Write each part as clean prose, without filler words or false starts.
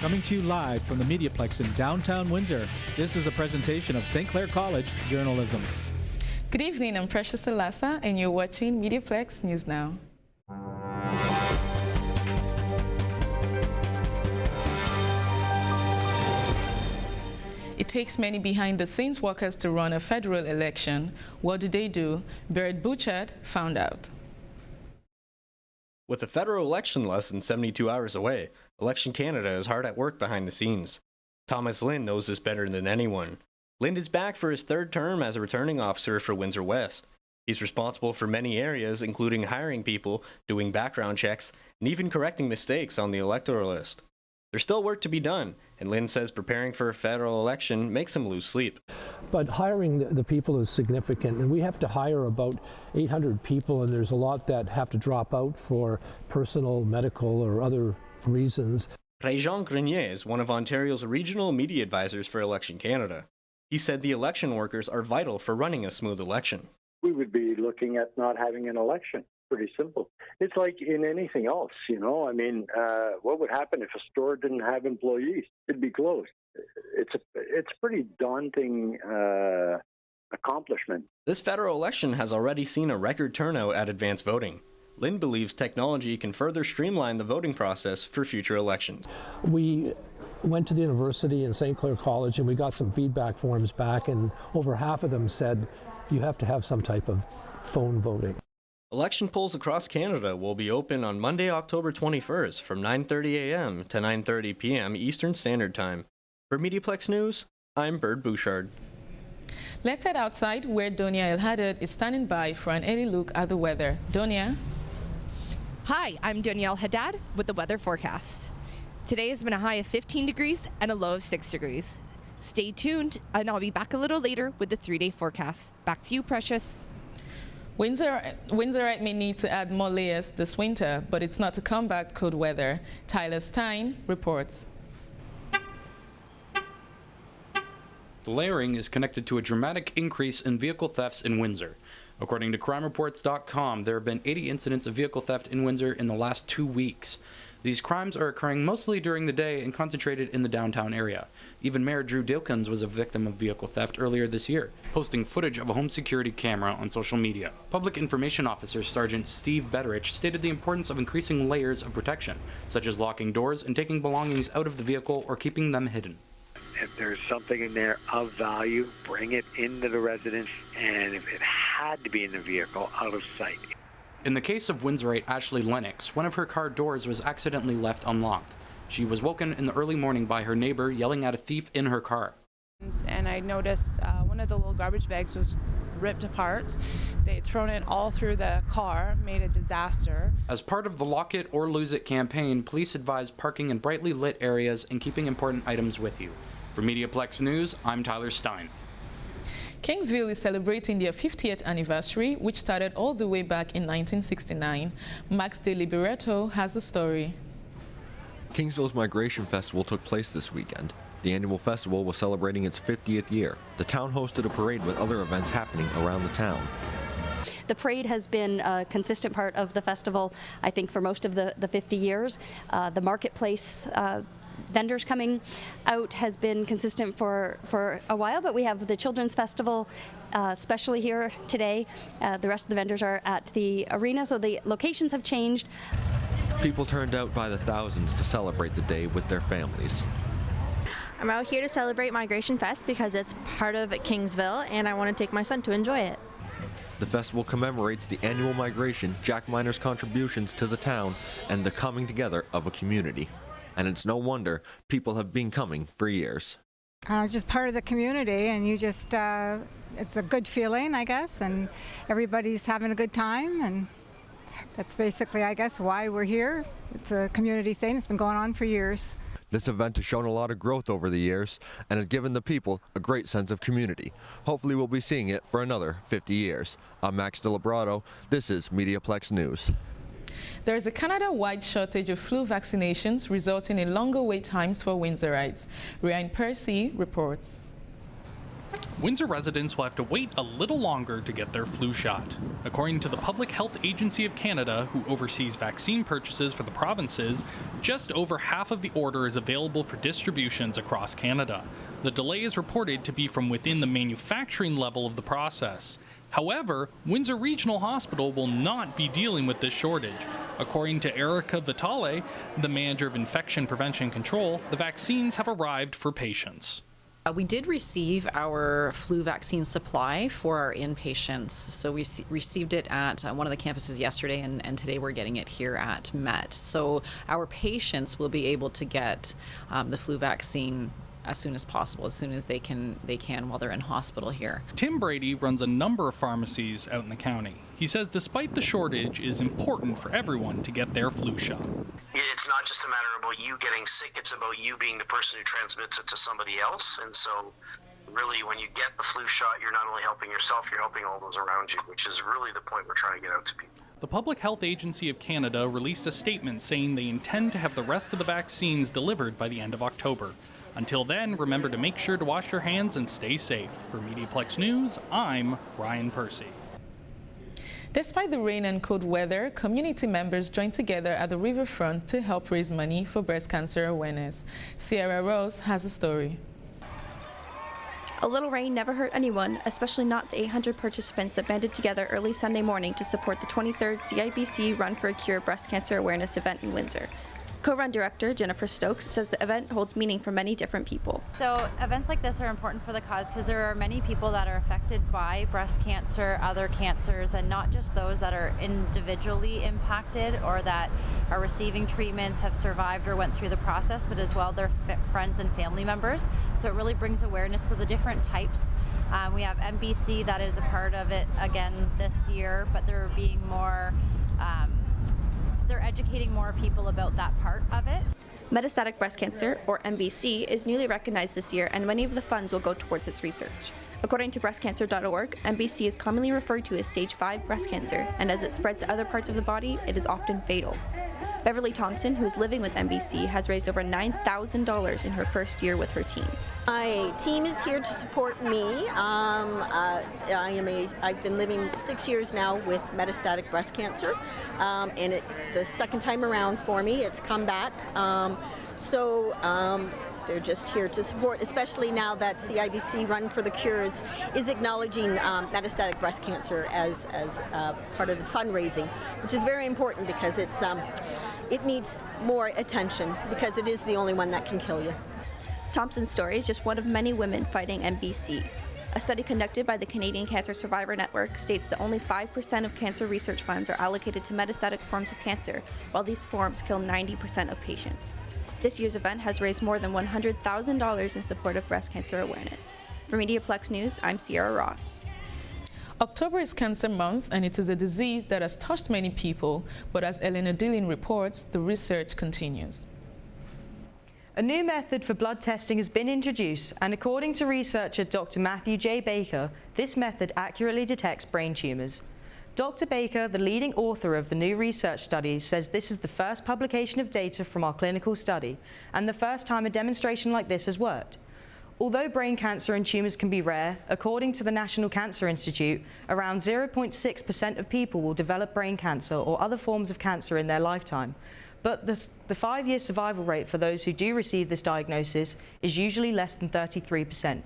coming to you live from the MediaPlex in downtown Windsor. This is a presentation of St. Clair College Journalism. Good evening, I'm Precious Alassa, and you're watching MediaPlex News Now. It takes many behind-the-scenes workers to run a federal election. What do they do? Barrett Bouchard found out. With the federal election less than 72 hours away, Election Canada is hard at work behind the scenes. Thomas Lind knows this better than anyone. Lind is back for his third term as a returning officer for Windsor West. He's responsible for many areas, including hiring people, doing background checks, and even correcting mistakes on the electoral list. There's still work to be done, and Lind says preparing for a federal election makes him lose sleep. But hiring the people is significant, and we have to hire about 800 people, and there's a lot that have to drop out for personal, medical, or other reasons. Réjean Grenier is one of Ontario's regional media advisors for Election Canada. He said the election workers are vital for running a smooth election. We would be looking at not having an election. Pretty simple. It's like in anything else, you know. I mean, what would happen if a store didn't have employees? It'd be closed. It's a pretty daunting accomplishment. This federal election has already seen a record turnout at advanced voting. Lind believes technology can further streamline the voting process for future elections. We went to the university in St. Clair College and we got some feedback forms back, and over half of them said you have to have some type of phone voting. Election polls across Canada will be open on Monday, October 21st from 9:30 a.m. to 9:30 p.m. Eastern Standard Time. For MediaPlex News, I'm Bird Bouchard. Let's head outside where Donia El-Haddad is standing by for an early look at the weather. Donia? Hi, I'm Danielle Haddad with the weather forecast. Today has been a high of 15 degrees and a low of 6 degrees. Stay tuned, and I'll be back a little later with the 3-day forecast. Back to you, Precious. Windsorite may need to add more layers this winter, but it's not to combat cold weather. Tyler Stein reports. The layering is connected to a dramatic increase in vehicle thefts in Windsor. According to crimereports.com, there have been 80 incidents of vehicle theft in Windsor in the last 2 weeks. These crimes are occurring mostly during the day and concentrated in the downtown area. Even Mayor Drew Dilkins was a victim of vehicle theft earlier this year, posting footage of a home security camera on social media. Public Information Officer Sergeant Steve Betteridge stated the importance of increasing layers of protection, such as locking doors and taking belongings out of the vehicle or keeping them hidden. If there's something in there of value, bring it into the residence, and if it had to be in the vehicle, out of sight. In the case of Windsorite Ashley Lennox, one of her car doors was accidentally left unlocked. She was woken in the early morning by her neighbor yelling at a thief in her car. And I noticed one of the little garbage bags was ripped apart. They'd thrown it all through the car, made a disaster. As part of the Lock It or Lose It campaign, police advise parking in brightly lit areas and keeping important items with you. For MediaPlex News, I'm Tyler Stein. Kingsville is celebrating their 50th anniversary, which started all the way back in 1969. Max De Liberato has the story. Kingsville's Migration Festival took place this weekend. The annual festival was celebrating its 50th year. The town hosted a parade with other events happening around the town. The parade has been a consistent part of the festival, I think, for most of the 50 years. The marketplace vendors coming out has been consistent for a while, but we have the Children's Festival, especially here today. The rest of the vendors are at the arena, so the locations have changed. People turned out by the thousands to celebrate the day with their families. I'm out here to celebrate Migration Fest because it's part of Kingsville, and I want to take my son to enjoy it. The festival commemorates the annual migration, Jack Miner's contributions to the town, and the coming together of a community. And it's no wonder people have been coming for years. Just part of the community, and you just, it's a good feeling, I guess, and everybody's having a good time, and that's basically, I guess, why we're here. It's a community thing. It's been going on for years. This event has shown a lot of growth over the years and has given the people a great sense of community. Hopefully we'll be seeing it for another 50 years. I'm Max De Liberato. This is MediaPlex News. There is a Canada-wide shortage of flu vaccinations, resulting in longer wait times for Windsorites. Ryan Percy reports. Windsor residents will have to wait a little longer to get their flu shot. According to the Public Health Agency of Canada, who oversees vaccine purchases for the provinces, just over half of the order is available for distributions across Canada. The delay is reported to be from within the manufacturing level of the process. However, Windsor Regional Hospital will not be dealing with this shortage. According to Erica Vitale, the manager of Infection Prevention Control, the vaccines have arrived for patients. We did receive our flu vaccine supply for our inpatients. So we received it at one of the campuses yesterday, and today we're getting it here at Met. So our patients will be able to get the flu vaccine as soon as possible, as soon as they can while they're in hospital here. Tim Brady runs a number of pharmacies out in the county. He says despite the shortage, it is important for everyone to get their flu shot. It's not just a matter about you getting sick, it's about you being the person who transmits it to somebody else. And so really when you get the flu shot, you're not only helping yourself, you're helping all those around you, which is really the point we're trying to get out to people. The Public Health Agency of Canada released a statement saying they intend to have the rest of the vaccines delivered by the end of October. Until then, remember to make sure to wash your hands and stay safe. For MediaPlex News, I'm Ryan Percy. Despite the rain and cold weather, community members joined together at the riverfront to help raise money for breast cancer awareness. Sierra Rose has a story. A little rain never hurt anyone, especially not the 800 participants that banded together early Sunday morning to support the 23rd CIBC Run for a Cure breast cancer awareness event in Windsor. Co-run director Jennifer Stokes says the event holds meaning for many different people. So events like this are important for the cause because there are many people that are affected by breast cancer, other cancers, and not just those that are individually impacted or that are receiving treatments, have survived or went through the process, but as well their friends and family members. So it really brings awareness to the different types. We have MBC that is a part of it again this year, but they're being more they're educating more people about that part of it. Metastatic breast cancer, or MBC, is newly recognized this year, and many of the funds will go towards its research. According to breastcancer.org, MBC is commonly referred to as stage 5 breast cancer, and as it spreads to other parts of the body, it is often fatal. Beverly Thompson, who is living with MBC, has raised over $9,000 in her first year with her team. My team is here to support me. I've been living 6 years now with metastatic breast cancer, and the second time around for me, it's come back. They're just here to support, especially now that CIBC Run for the Cures is acknowledging metastatic breast cancer as part of the fundraising, which is very important because it needs more attention because it is the only one that can kill you. Thompson's story is just one of many women fighting MBC. A study conducted by the Canadian Cancer Survivor Network states that only 5% of cancer research funds are allocated to metastatic forms of cancer, while these forms kill 90% of patients. This year's event has raised more than $100,000 in support of breast cancer awareness. For MediaPlex News, I'm Sierra Ross. October is Cancer Month, and it is a disease that has touched many people, but as Eleanor Dillon reports, the research continues. A new method for blood testing has been introduced, and according to researcher Dr. Matthew J. Baker, this method accurately detects brain tumours. Dr. Baker, the leading author of the new research study, says this is the first publication of data from our clinical study, and the first time a demonstration like this has worked. Although brain cancer and tumours can be rare, according to the National Cancer Institute, around 0.6% of people will develop brain cancer or other forms of cancer in their lifetime. But the 5-year survival rate for those who do receive this diagnosis is usually less than 33%.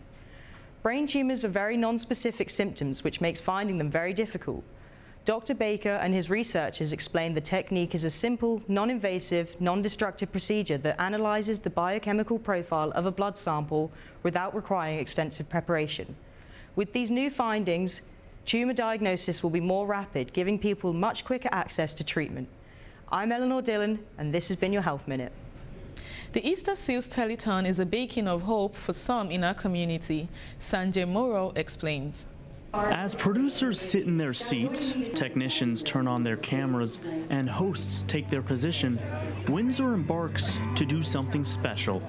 Brain tumours are very non-specific symptoms, which makes finding them very difficult. Dr. Baker and his researchers explained the technique is a simple, non-invasive, non-destructive procedure that analyzes the biochemical profile of a blood sample without requiring extensive preparation. With these new findings, tumour diagnosis will be more rapid, giving people much quicker access to treatment. I'm Eleanor Dillon, and this has been your Health Minute. The Easter Seals Telethon is a beacon of hope for some in our community. Sanjay Moro explains. As producers sit in their seats, technicians turn on their cameras, and hosts take their position, Windsor embarks to do something special.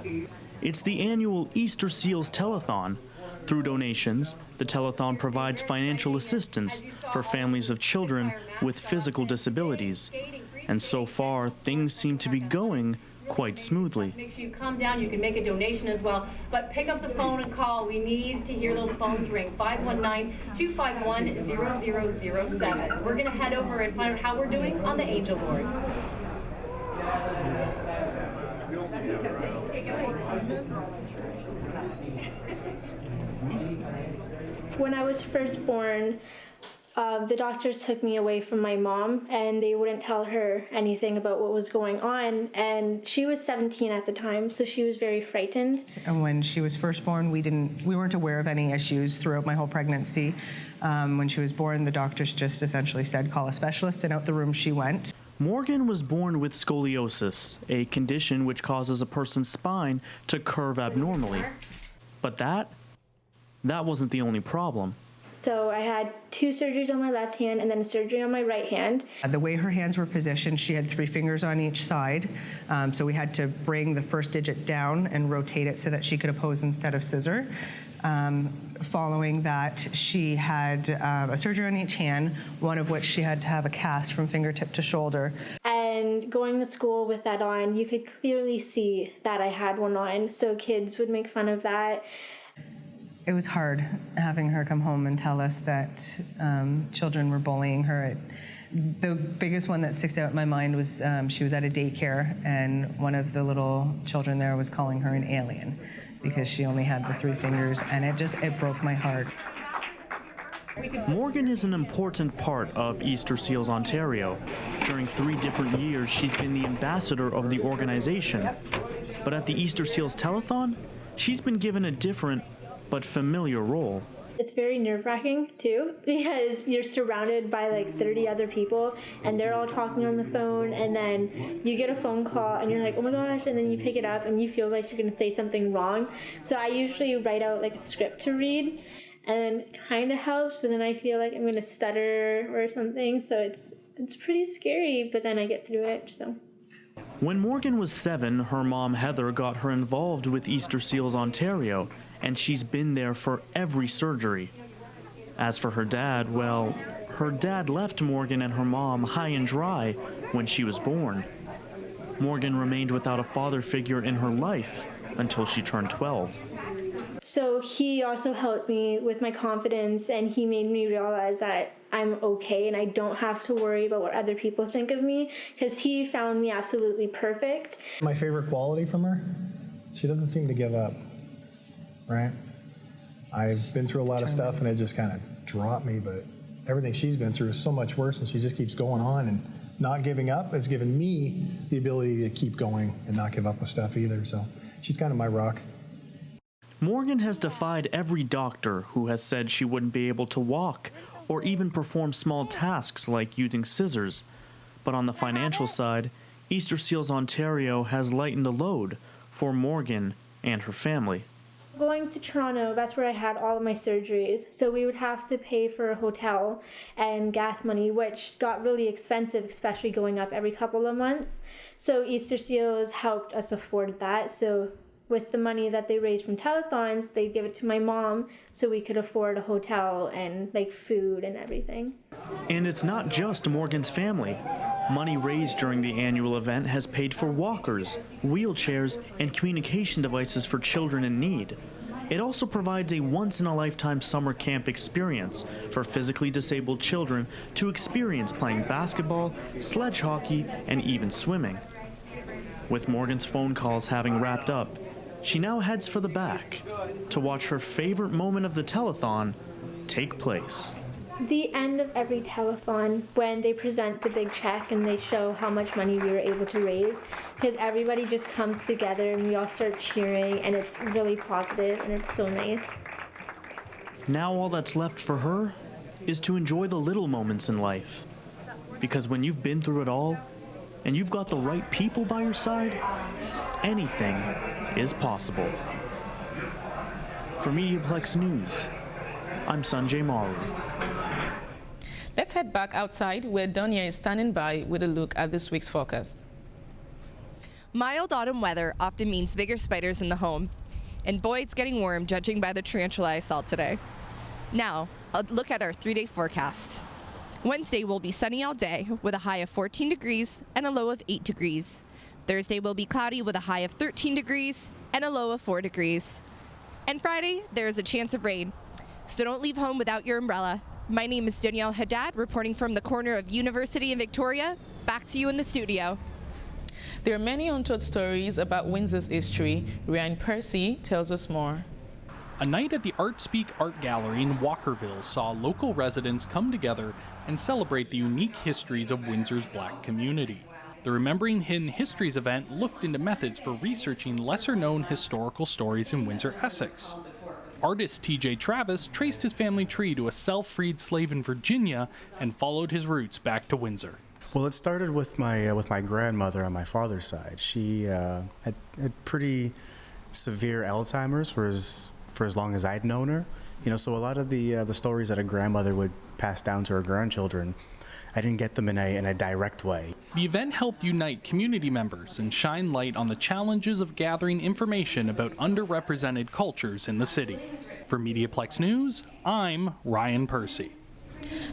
It's the annual Easter Seals Telethon. Through donations, the Telethon provides financial assistance for families of children with physical disabilities. And so far, things seem to be going quite smoothly. Make sure you come down. You can make a donation as well. But pick up the phone and call. We need to hear those phones ring. 519-251-0007. We're going to head over and find out how we're doing on the Angel Board. When I was first born, the doctors took me away from my mom, and they wouldn't tell her anything about what was going on, and she was 17 at the time, so she was very frightened. And when she was first born, we weren't aware of any issues throughout my whole pregnancy. When she was born, the doctors just essentially said, call a specialist, and out the room she went. Morgan was born with scoliosis, a condition which causes a person's spine to curve abnormally. But that wasn't the only problem. So I had 2 surgeries on my left hand and then a surgery on my right hand. The way her hands were positioned, she had 3 fingers on each side. So we had to bring the first digit down and rotate it so that she could oppose instead of scissor. Following that, she had a surgery on each hand, one of which she had to have a cast from fingertip to shoulder. And going to school with that on, you could clearly see that I had one on, so kids would make fun of that. It was hard having her come home and tell us that children were bullying her. The biggest one that sticks out in my mind was she was at a daycare, and one of the little children there was calling her an alien because she only had the 3 fingers, and it broke my heart. Morgan is an important part of Easter Seals Ontario. During 3 different years, she's been the ambassador of the organization. But at the Easter Seals Telethon, she's been given a different but familiar role. It's very nerve-wracking too, because you're surrounded by like 30 other people and they're all talking on the phone, and then you get a phone call and you're like, oh my gosh, and then you pick it up and you feel like you're gonna say something wrong. So I usually write out like a script to read, and it kind of helps, but then I feel like I'm gonna stutter or something, so it's pretty scary, but then I get through it, so. When Morgan was 7, her mom Heather got her involved with Easter Seals Ontario, and she's been there for every surgery. As for her dad, well, her dad left Morgan and her mom high and dry when she was born. Morgan remained without a father figure in her life until she turned 12. So he also helped me with my confidence, and he made me realize that I'm okay and I don't have to worry about what other people think of me, because he found me absolutely perfect. My favorite quality from her, she doesn't seem to give up, right? I've been through a lot of stuff and it just kind of dropped me, but everything she's been through is so much worse, and she just keeps going on, and not giving up has given me the ability to keep going and not give up with stuff either. So she's kind of my rock. Morgan has defied every doctor who has said she wouldn't be able to walk or even perform small tasks like using scissors. But on the financial side, Easter Seals Ontario has lightened the load for Morgan and her family. Going to Toronto, that's where I had all of my surgeries, so we would have to pay for a hotel and gas money, which got really expensive, especially going up every couple of months. So Easter Seals helped us afford that. So with the money that they raised from telethons, they give it to my mom so we could afford a hotel and like food and everything. And it's not just Morgan's family. Money raised during the annual event has paid for walkers, wheelchairs, and communication devices for children in need. It also provides a once-in-a-lifetime summer camp experience for physically disabled children to experience playing basketball, sledge hockey, and even swimming. With Morgan's phone calls having wrapped up, she now heads for the back to watch her favorite moment of the telethon take place. The end of every telethon, when they present the big check and they show how much money we were able to raise, because everybody just comes together and we all start cheering, and it's really positive and it's so nice. Now all that's left for her is to enjoy the little moments in life. Because when you've been through it all and you've got the right people by your side, anything is possible. For MediaPlex News, I'm Sanjay Maru. Let's head back outside where Donia is standing by with a look at this week's forecast. Mild autumn weather often means bigger spiders in the home. And boy, it's getting warm judging by the tarantula I saw today. Now, a look at our 3-day forecast. Wednesday will be sunny all day with a high of 14 degrees and a low of 8 degrees. Thursday will be cloudy with a high of 13 degrees and a low of 4 degrees. And Friday, there is a chance of rain. So don't leave home without your umbrella. My name is Danielle Haddad, reporting from the corner of University and Victoria. Back to you in the studio. There are many untold stories about Windsor's history. Ryan Percy tells us more. A night at the Art Speak Art Gallery in Walkerville saw local residents come together and celebrate the unique histories of Windsor's Black community. The Remembering Hidden Histories event looked into methods for researching lesser-known historical stories in Windsor, Essex. Artist T.J. Travis traced his family tree to a self-freed slave in Virginia and followed his roots back to Windsor. Well, it started with my grandmother on my father's side. She had pretty severe Alzheimer's for as long as I'd known her. You know, so a lot of the stories that a grandmother would pass down to her grandchildren, I didn't get them in a direct way. The event helped unite community members and shine light on the challenges of gathering information about underrepresented cultures in the city. For MediaPlex News, I'm Ryan Percy.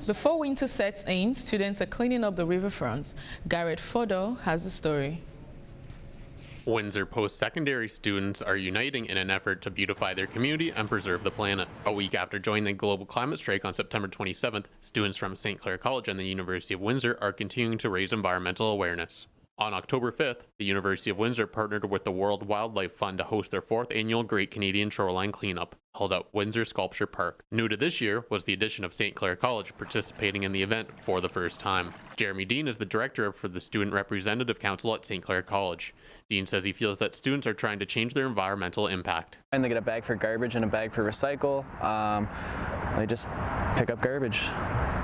Before winter sets in, students are cleaning up the riverfronts. Garrett Fodo has the story. Windsor post-secondary students are uniting in an effort to beautify their community and preserve the planet. A week after joining the global climate strike on September 27th, students from St. Clair College and the University of Windsor are continuing to raise environmental awareness. On October 5th, the University of Windsor partnered with the World Wildlife Fund to host their 4th annual Great Canadian Shoreline Cleanup, held at Windsor Sculpture Park. New to this year was the addition of St. Clair College participating in the event for the first time. Jeremy Dean is the director for the Student Representative Council at St. Clair College. Dean says he feels that students are trying to change their environmental impact. And they get a bag for garbage and a bag for recycle. They just pick up garbage.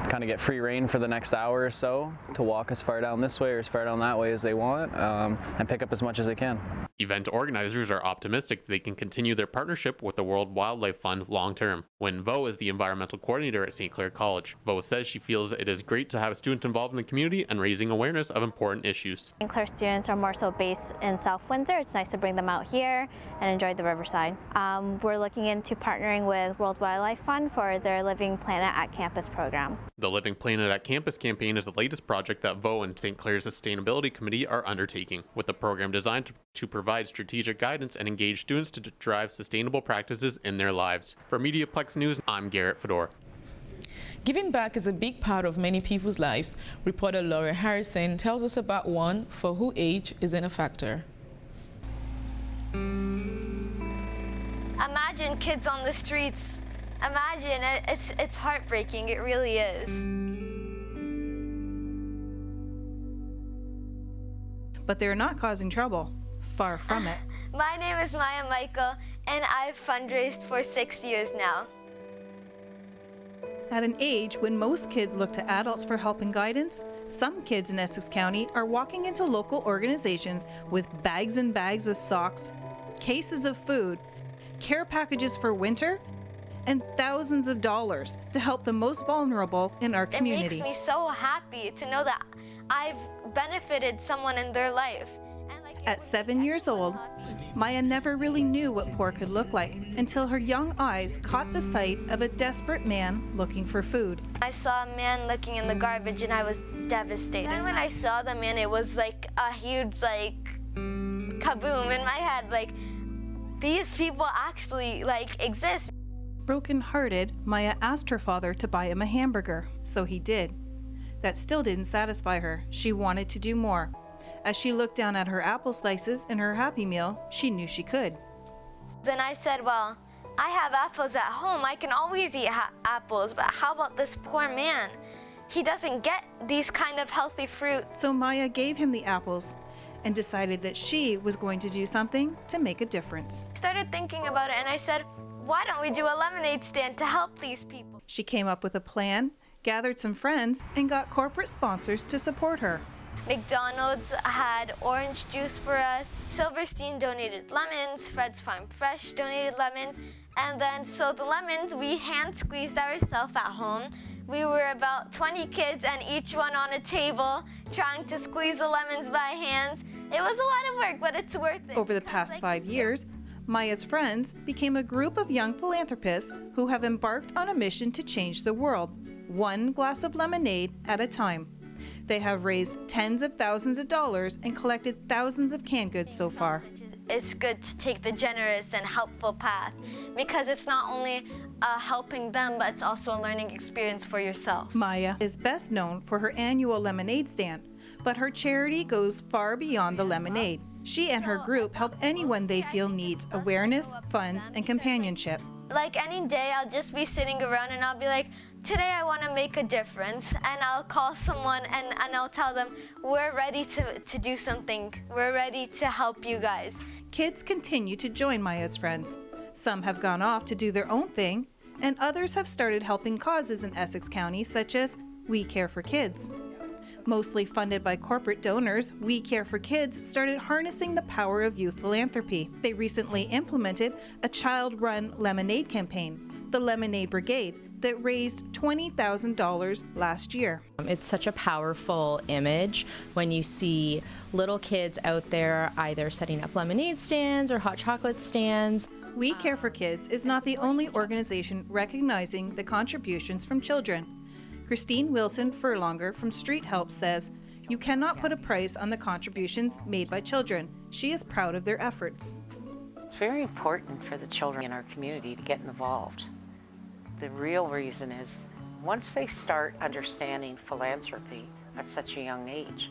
Kind of get free reign for the next hour or so to walk as far down this way or as far down that way as they want, and pick up as much as they can. Event organizers are optimistic they can continue their partnership with the World Wildlife Fund long term. Wynn Vo is the environmental coordinator at St. Clair College. Vo says she feels it is great to have students involved in the community and raising awareness of important issues. St. Clair students are more so based in South Windsor. It's nice to bring them out here and enjoy the riverside. We're looking into partnering with World Wildlife Fund for their Living Planet at Campus program. The Living Planet at Campus campaign is the latest project that Vo and St. Clair's Sustainability Committee are undertaking, with the program designed to provide strategic guidance and engage students to drive sustainable practices in their lives. For MediaPlex News, I'm Garrett Fedor. Giving back is a big part of many people's lives. Reporter Laura Harrison tells us about one for who age isn't a factor. Imagine kids on the streets. Imagine it. It's heartbreaking. It really is. But they're not causing trouble. Far from it. My name is Maya Michael, and I've fundraised for 6 years now. At an age when most kids look to adults for help and guidance, some kids in Essex County are walking into local organizations with bags and bags of socks, cases of food, care packages for winter, and thousands of dollars to help the most vulnerable in our community. It makes me so happy to know that I've benefited someone in their life. At 7 years old, Maya never really knew what poor could look like until her young eyes caught the sight of a desperate man looking for food. I saw a man looking in the garbage and I was devastated. And when I saw the man, it was like a huge kaboom in my head, these people actually exist. Broken-hearted, Maya asked her father to buy him a hamburger, so he did. That still didn't satisfy her. She wanted to do more. As she looked down at her apple slices in her Happy Meal, she knew she could. Then I said, well, I have apples at home. I can always eat apples, but how about this poor man? He doesn't get these kind of healthy fruit. So Maya gave him the apples and decided that she was going to do something to make a difference. I started thinking about it and I said, why don't we do a lemonade stand to help these people? She came up with a plan, gathered some friends, and got corporate sponsors to support her. McDonald's had orange juice for us, Silverstein donated lemons, Fred's Farm Fresh donated lemons, and then so the lemons we hand squeezed ourselves at home. We were about 20 kids and each one on a table trying to squeeze the lemons by hands. It was a lot of work, but it's worth it. Over the past 5 years, Maya's friends became a group of young philanthropists who have embarked on a mission to change the world, one glass of lemonade at a time. They have raised tens of thousands of dollars and collected thousands of canned goods so far. It's good to take the generous and helpful path because it's not only helping them, but it's also a learning experience for yourself. Maya is best known for her annual lemonade stand, but her charity goes far beyond the lemonade. She and her group help anyone they feel needs awareness, funds, and companionship. Like any day, I'll just be sitting around and I'll be like, today I want to make a difference. And I'll call someone and I'll tell them, we're ready to do something. We're ready to help you guys. Kids continue to join Maya's friends. Some have gone off to do their own thing, and others have started helping causes in Essex County, such as We Care for Kids. Mostly funded by corporate donors, We Care for Kids started harnessing the power of youth philanthropy. They recently implemented a child-run lemonade campaign, the Lemonade Brigade, that raised $20,000 last year. It's such a powerful image when you see little kids out there either setting up lemonade stands or hot chocolate stands. We Care for Kids is not the only organization recognizing the contributions from children. Christine Wilson Furlonger from Street Help says, "You cannot put a price on the contributions made by children." She is proud of their efforts. It's very important for the children in our community to get involved. The real reason is once they start understanding philanthropy at such a young age,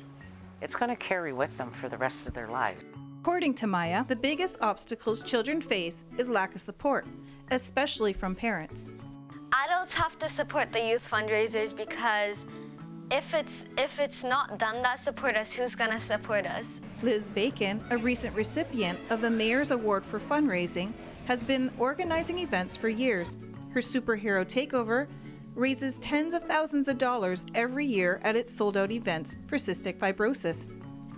it's going to carry with them for the rest of their lives. According to Maya, the biggest obstacles children face is lack of support, especially from parents. Adults have to support the youth fundraisers because if it's not them that support us, who's gonna support us? Liz Bacon, a recent recipient of the Mayor's Award for Fundraising, has been organizing events for years. Her superhero takeover raises tens of thousands of dollars every year at its sold-out events for cystic fibrosis.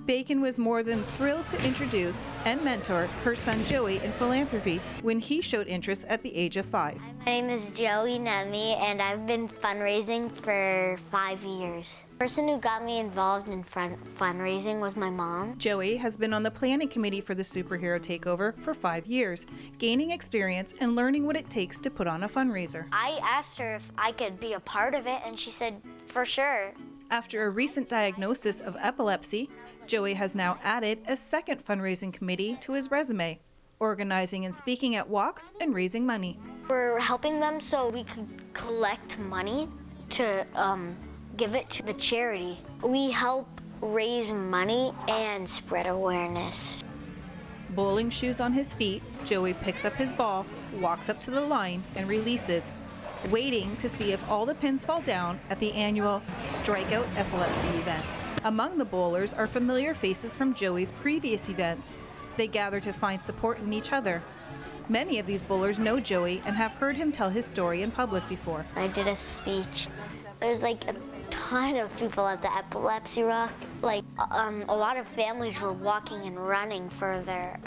Bacon was more than thrilled to introduce and mentor her son Joey in philanthropy when he showed interest at the age of 5. My name is Joey Nemi, and I've been fundraising for 5 years. The person who got me involved in fundraising was my mom. Joey has been on the planning committee for the Superhero Takeover for 5 years, gaining experience and learning what it takes to put on a fundraiser. I asked her if I could be a part of it, and she said, for sure. After a recent diagnosis of epilepsy, Joey has now added a second fundraising committee to his resume, organizing and speaking at walks and raising money. We're helping them so we could collect money to give it to the charity. We help raise money and spread awareness. Bowling shoes on his feet, Joey picks up his ball, walks up to the line, and releases, waiting to see if all the pins fall down at the annual Strikeout Epilepsy event. Among the bowlers are familiar faces from Joey's previous events. They gather to find support in each other. Many of these bowlers know Joey and have heard him tell his story in public before. I did a speech. There's like a ton of people at the Epilepsy Rock. Like a lot of families were walking and running for their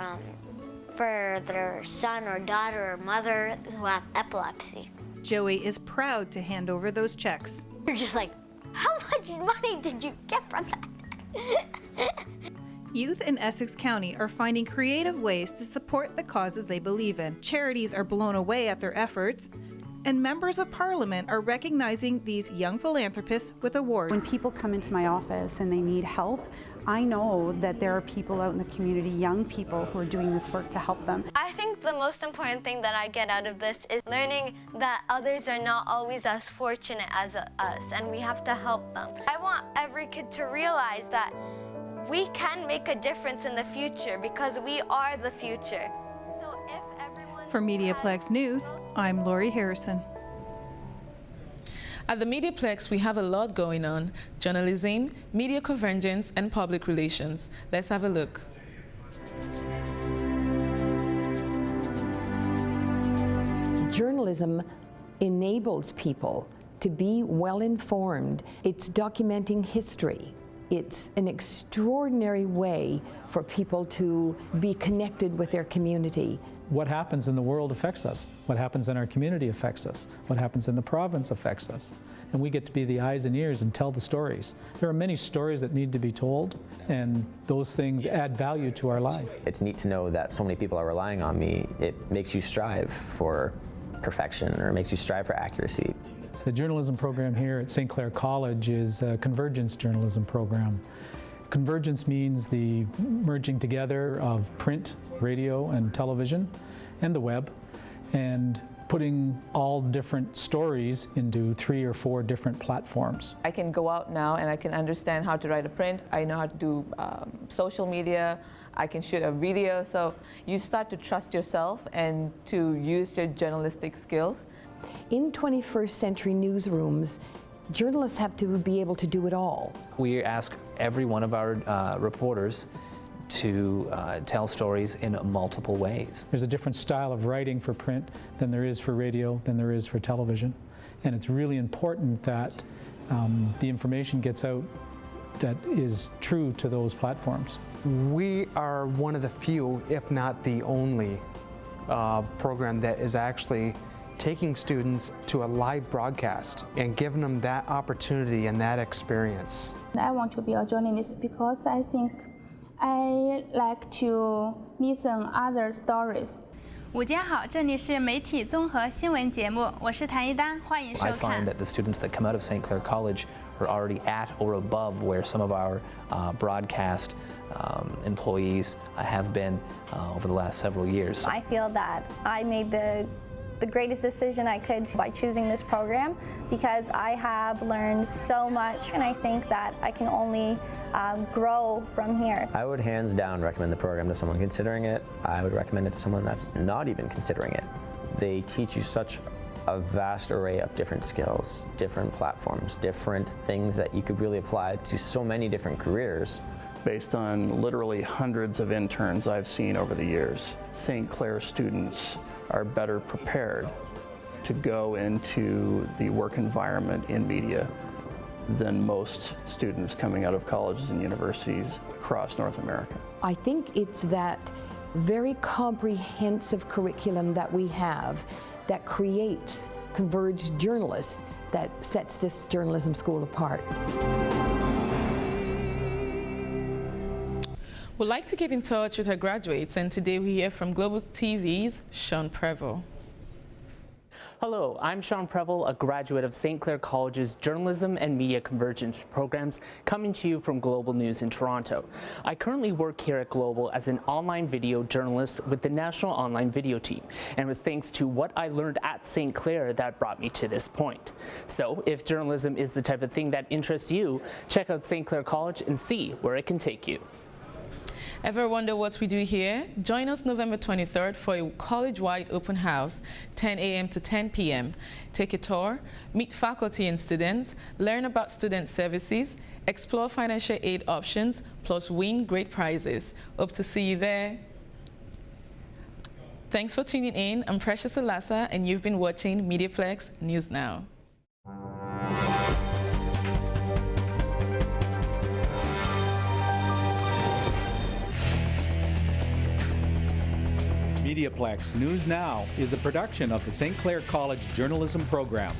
son or daughter or mother who have epilepsy. Joey is proud to hand over those checks. You're just like, how much money did you get from that? Youth in Essex County are finding creative ways to support the causes they believe in. Charities are blown away at their efforts, and members of Parliament are recognizing these young philanthropists with awards. When people come into my office and they need help, I know that there are people out in the community, young people, who are doing this work to help them. I think the most important thing that I get out of this is learning that others are not always as fortunate as us, and we have to help them. I want every kid to realize that we can make a difference in the future because we are the future. So if everyone For MediaPlex News, I'm Lori Harrison. At the MediaPlex, we have a lot going on: journalism, media convergence, and public relations. Let's have a look. Journalism enables people to be well informed. It's documenting history. It's an extraordinary way for people to be connected with their community. What happens in the world affects us. What happens in our community affects us. What happens in the province affects us. And we get to be the eyes and ears and tell the stories. There are many stories that need to be told, and those things add value to our life. It's neat to know that so many people are relying on me. It makes you strive for perfection, or it makes you strive for accuracy. The journalism program here at St. Clair College is a convergence journalism program. Convergence means the merging together of print, radio, and television, and the web, and putting all different stories into 3 or 4 different platforms. I can go out now and I can understand how to write a print. I know how to do social media. I can shoot a video. So you start to trust yourself and to use your journalistic skills. In 21st century newsrooms, journalists have to be able to do it all. We ask every one of our reporters to tell stories in multiple ways. There's a different style of writing for print than there is for radio, than there is for television. And it's really important that the information gets out that is true to those platforms. We are one of the few, if not the only, program that is actually taking students to a live broadcast and giving them that opportunity and that experience. I want to be a journalist because I think I like to listen other stories. 午间好，这里是媒体综合新闻节目，我是谭一丹，欢迎收看。 I find that the students that come out of St. Clair College are already at or above where some of our broadcast employees have been over the last several years. I feel that I made the greatest decision I could by choosing this program because I have learned so much and I think that I can only grow from here. I would hands down recommend the program to someone considering it. I would recommend it to someone that's not even considering it. They teach you such a vast array of different skills, different platforms, different things that you could really apply to so many different careers. Based on literally hundreds of interns I've seen over the years, St. Clair students are better prepared to go into the work environment in media than most students coming out of colleges and universities across North America. I think it's that very comprehensive curriculum that we have that creates converged journalists that sets this journalism school apart. We'd like to keep in touch with our graduates, and today we hear from Global TV's Sean Prevost. Hello, I'm Sean Prevost, a graduate of St. Clair College's Journalism and Media Convergence programs, coming to you from Global News in Toronto. I currently work here at Global as an online video journalist with the National Online Video Team, and it was thanks to what I learned at St. Clair that brought me to this point. So, if journalism is the type of thing that interests you, check out St. Clair College and see where it can take you. Ever wonder what we do here? Join us November 23rd for a college-wide open house, 10 a.m. to 10 p.m. Take a tour, meet faculty and students, learn about student services, explore financial aid options, plus win great prizes. Hope to see you there. Thanks for tuning in. I'm Precious Alasa, and you've been watching MediaPlex News Now. MediaPlex News Now is a production of the St. Clair College Journalism Program.